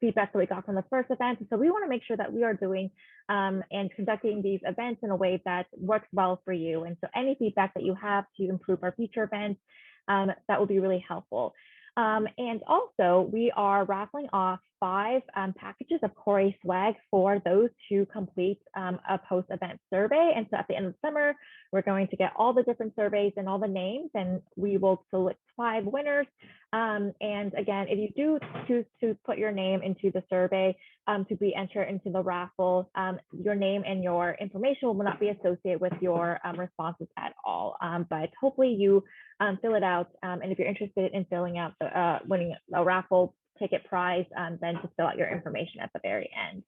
A: feedback that we got from the first event. So we want to make sure that we are doing and conducting these events in a way that works well for you. And so any feedback that you have to improve our future events, that will be really helpful. And also, we are raffling off 5 packages of Khoury swag for those who complete a post-event survey. And so at the end of the summer, we're going to get all the different surveys and all the names, and we will select 5 winners. And again, if you do choose to put your name into the survey to be entered into the raffle, your name and your information will not be associated with your responses at all. But hopefully you fill it out. And if you're interested in filling out the winning a raffle ticket prize, then just fill out your information at the very end.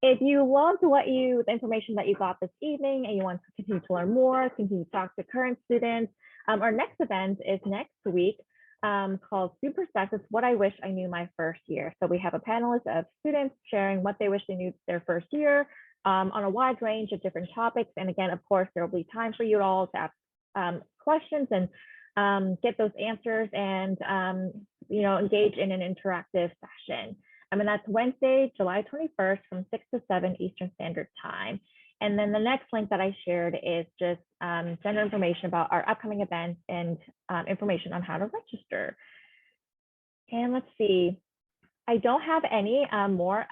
A: If you loved the information that you got this evening and you want to continue to learn more, continue to talk to current students, our next event is next week called Super Success, What I Wish I Knew My First Year. So we have a panelist of students sharing what they wish they knew their first year on a wide range of different topics. And again, of course, there will be time for you all to ask questions and get those answers and engage in an interactive session. And that's Wednesday, July 21st from 6 to 7 Eastern Standard Time. And then the next link that I shared is just general information about our upcoming events and information on how to register. And let's see, I don't have any more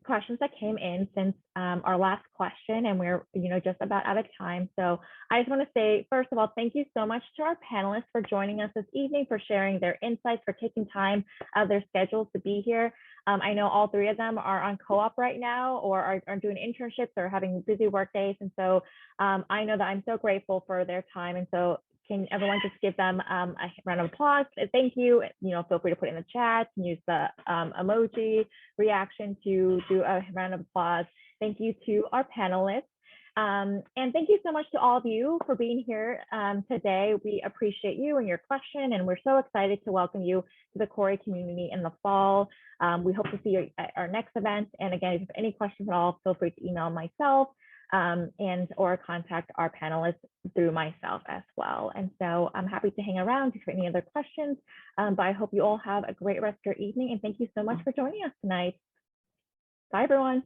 A: questions that came in since our last question, and we're just about out of time. So I just want to say, first of all, thank you so much to our panelists for joining us this evening, for sharing their insights, for taking time out of their schedules to be here. I know all 3 of them are on co-op right now, or are doing internships or having busy work days. And so I know that I'm so grateful for their time. And so can everyone just give them a round of applause? Thank you. Feel free to put it in the chat and use the emoji reaction to do a round of applause. Thank you to our panelists. And thank you so much to all of you for being here today. We appreciate you and your question, and we're so excited to welcome you to the Khoury community in the fall. We hope to see you at our next event. And again, if you have any questions at all, feel free to email myself or contact our panelists through myself as well. And so I'm happy to hang around if you have any other questions, but I hope you all have a great rest of your evening, and thank you so much for joining us tonight. Bye, everyone.